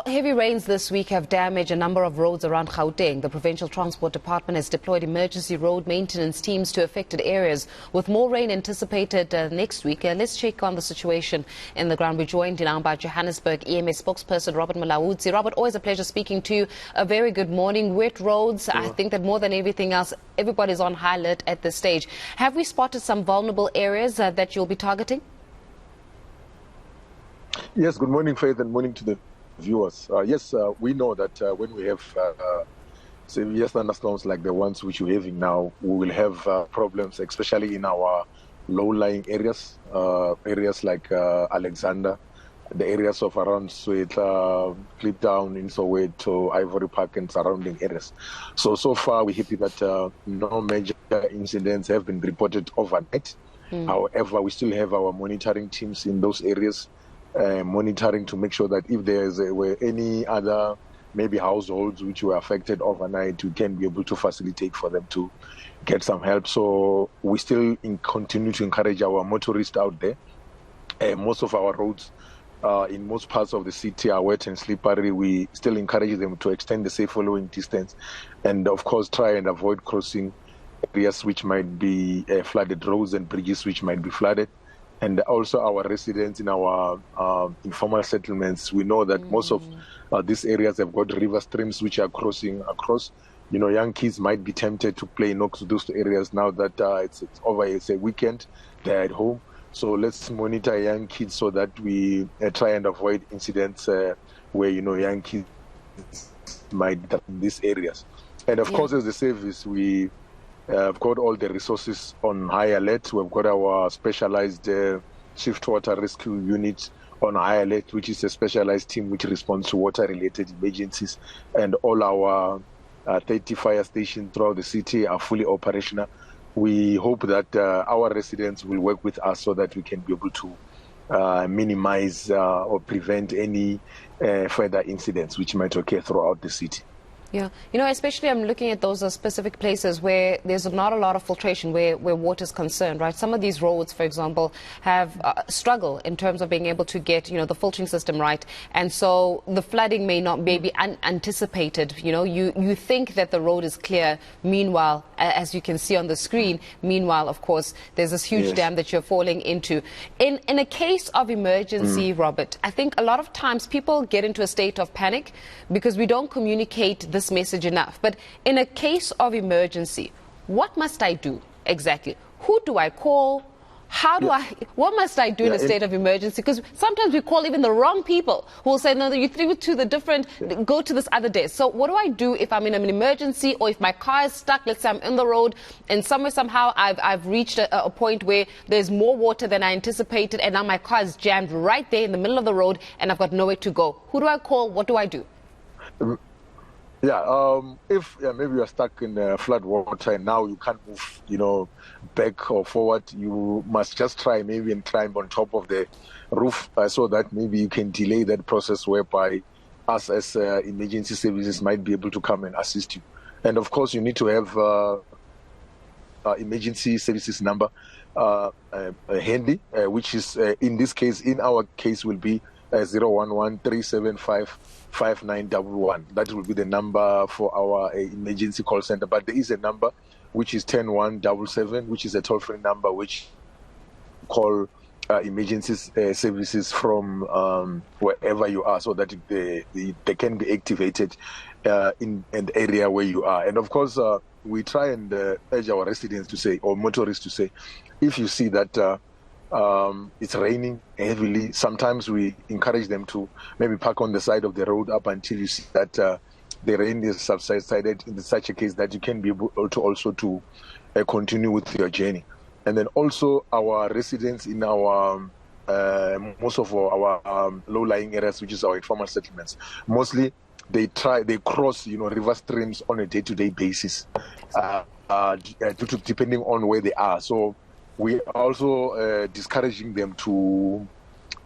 Heavy rains this week have damaged a number of roads around Gauteng. The Provincial Transport Department has deployed emergency road maintenance teams to affected areas, with more rain anticipated next week. Let's check on the situation in the ground. We're joined now by Joburg EMS spokesperson Robert Mulaudzi. Robert, always a pleasure speaking to you. A very good morning. Wet roads, sure. I think that more than everything else, everybody's on high alert at this stage. Have we spotted some vulnerable areas that you'll be targeting? Yes, good morning, Faith, and morning to the viewers. Yes, we know that when we have severe thunderstorms like the ones which we're having now, we will have problems, especially in our low-lying areas, areas like Alexander, the areas of around Sweta, Cliptown, in Soweto, Ivory Park, and surrounding areas. So far, we're happy that no major incidents have been reported overnight. However, we still have our monitoring teams in those areas, monitoring to make sure that if were any other maybe households which were affected overnight, we can be able to facilitate for them to get some help. So we still continue to encourage our motorists out there. Most of our roads in most parts of the city are wet and slippery. We still encourage them to extend the safe following distance and of course try and avoid crossing areas which might be flooded, roads and bridges which might be flooded. And also our residents in our informal settlements, we know that most of these areas have got river streams which are crossing across. You know, young kids might be tempted to play next to those areas now that it's over, it's a weekend, they're at home. So let's monitor young kids so that we try and avoid incidents where, you know, young kids might die in these areas. And of course, as the service, we have got all the resources on high alert. We've got our specialized shift water rescue unit on high alert, which is a specialized team which responds to water-related emergencies. And all our 30 fire stations throughout the city are fully operational. We hope that our residents will work with us so that we can be able to minimize or prevent any further incidents which might occur throughout the city. Yeah, you know, especially I'm looking at those specific places where there's not a lot of filtration, where water is concerned, right? Some of these roads, for example, have struggle in terms of being able to get, you know, the filtering system right. And so the flooding may not be unanticipated. You know, you think that the road is clear. Meanwhile, as you can see on the screen, meanwhile, of course, there's this huge dam that you're falling into. In a case of emergency, Robert, I think a lot of times people get into a state of panic because we don't communicate this message enough. But in a case of emergency, what must I do exactly? Who do I call? How do what must I do in a state of emergency? Because sometimes we call even the wrong people who will say, no, you threw it to the different, go to this other desk. So what do I do if I'm in an emergency or if my car is stuck? Let's say I'm in the road and somehow I've reached a point where there's more water than I anticipated and now my car is jammed right there in the middle of the road and I've got nowhere to go. Who do I call? What do I do? If maybe you're stuck in flood water and now you can't move, you know, back or forward, you must just try maybe and climb on top of the roof so that maybe you can delay that process whereby us as emergency services might be able to come and assist you. And of course, you need to have emergency services number handy, which is in this case, in our case, will be 011-375-5911. That will be the number for our emergency call center. But there is a number which is 10177, which is a toll-free number which call emergency services from wherever you are, so that they can be activated in an area where you are. And of course, we try and urge our residents to say, or motorists to say, if you see that it's raining heavily, sometimes we encourage them to maybe park on the side of the road up until you see that the rain is subsided, in such a case that you can be able to also to continue with your journey. And then also our residents in our most of our low-lying areas, which is our informal settlements, mostly they cross, you know, river streams on a day-to-day basis, depending on where they are. So we are also discouraging them to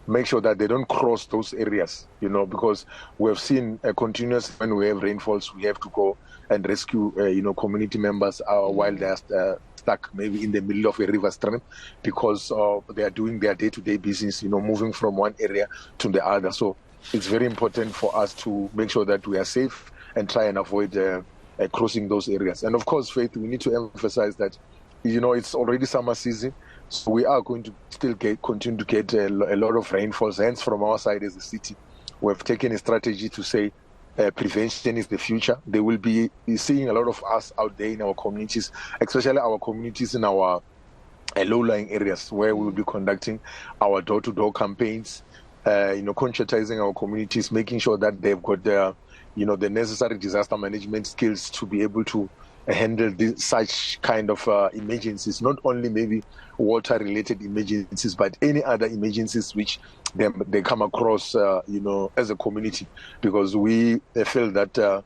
make sure that they don't cross those areas, you know, because we have seen continuous, when we have rainfalls, we have to go and rescue, you know, community members while they're stuck maybe in the middle of a river stream because they are doing their day-to-day business, you know, moving from one area to the other. So it's very important for us to make sure that we are safe and try and avoid crossing those areas. And of course, Faith, we need to emphasize that, it's already summer season, so we are going to still continue to get a lot of rainfalls. Hence, from our side as a city, we have taken a strategy to say prevention is the future. They will be seeing a lot of us out there in our communities, especially our communities in our low-lying areas, where we will be conducting our door-to-door campaigns, conscientizing our communities, making sure that they've got the necessary disaster management skills to be able to handle such kind of emergencies, not only maybe water-related emergencies, but any other emergencies which they come across, as a community, because we feel that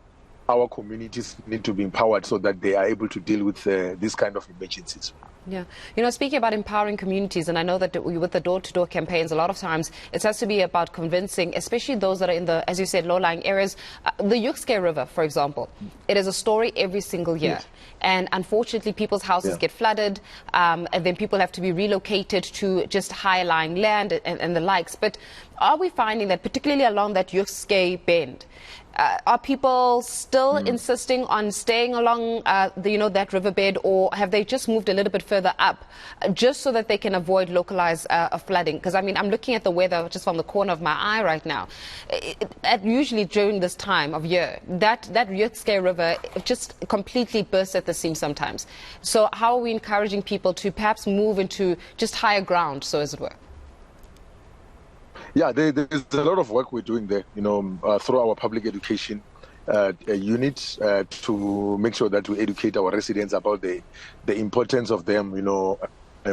our communities need to be empowered so that they are able to deal with these kind of emergencies. Yeah. Speaking about empowering communities, and I know that with the door-to-door campaigns, a lot of times it has to be about convincing, especially those that are in the, as you said, low-lying areas. The Joburg River, for example, it is a story every single year. Yes. And unfortunately, people's houses get flooded, and then people have to be relocated to just higher-lying land and the likes. But are we finding that, particularly along that Joburg bend, are people still insisting on staying along that riverbed, or have they just moved a little bit further up just so that they can avoid localized flooding? Because I'm looking at the weather just from the corner of my eye right now. Usually during this time of year, that Joburg River just completely bursts at the seams sometimes. So how are we encouraging people to perhaps move into just higher ground, so as it were? Yeah, there's a lot of work we're doing there, through our public education unit to make sure that we educate our residents about the importance of them,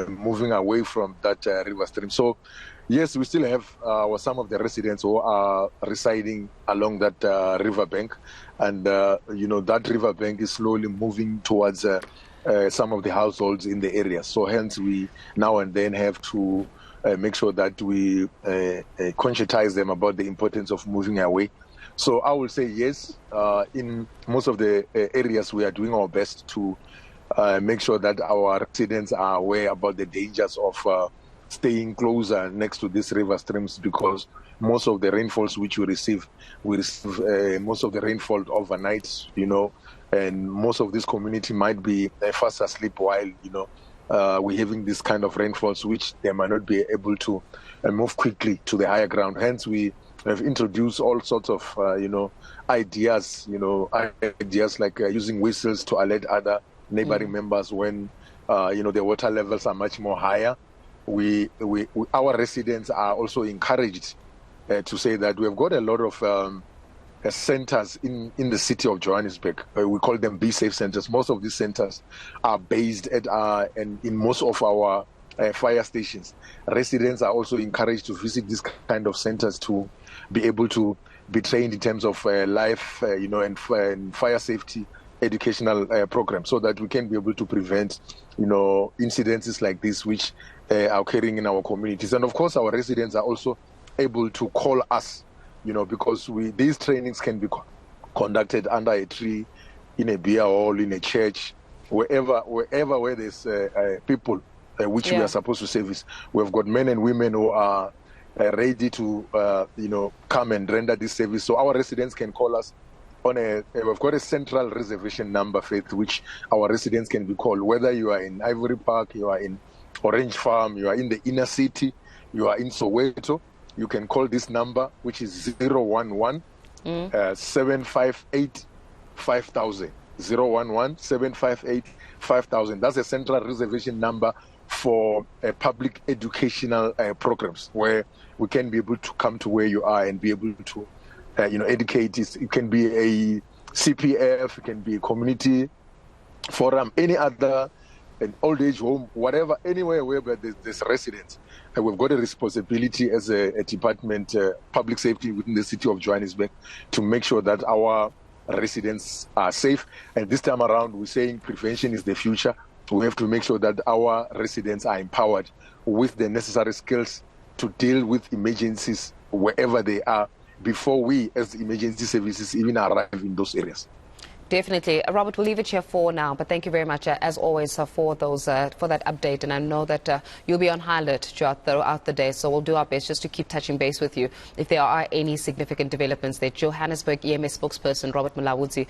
moving away from that river stream. So, yes, we still have some of the residents who are residing along that river bank, and that river bank is slowly moving towards some of the households in the area. So, hence, we now and then have to make sure that we conscientize them about the importance of moving away. So I will say yes, in most of the areas we are doing our best to make sure that our residents are aware about the dangers of staying closer next to these river streams, because most of the rainfalls which we receive most of the rainfall overnight, and most of this community might be fast asleep while, we're having this kind of rainfalls, which they might not be able to move quickly to the higher ground. Hence, we have introduced all sorts of, ideas like using whistles to alert other neighboring members when, the water levels are much more higher. Our residents are also encouraged to say that we have got a lot of centers in the city of Johannesburg. We call them Be Safe centers. Most of these centers are based at and in most of our fire stations. Residents are also encouraged to visit these kind of centers to be able to be trained in terms of life, and fire safety educational programs, so that we can be able to prevent, incidences like this which are occurring in our communities. And of course, our residents are also able to call us, because these trainings can be conducted under a tree, in a beer hall, in a church, wherever where there's people which we are supposed to service. We've got men and women who are ready to, come and render this service. So our residents can call us on we've got a central reservation number, Faith, which our residents can be called, whether you are in Ivory Park, you are in Orange Farm, you are in the inner city, you are in Soweto. You can call this number, which is 011 758 5000. 011 758 5000. That's a central reservation number for public educational programs, where we can be able to come to where you are and be able to, educate. It can be a CPF, it can be a community forum, any other, an old age home, whatever, anywhere where there's residents. We've got a responsibility as a department, public safety within the city of Johannesburg, to make sure that our residents are safe. And this time around, we're saying prevention is the future. We have to make sure that our residents are empowered with the necessary skills to deal with emergencies wherever they are, before we, as emergency services, even arrive in those areas. Definitely. Robert, we'll leave it here for now, but thank you very much, as always, for that update. And I know that you'll be on high alert throughout the day, so we'll do our best just to keep touching base with you if there are any significant developments there. Johannesburg EMS spokesperson Robert Mulaudzi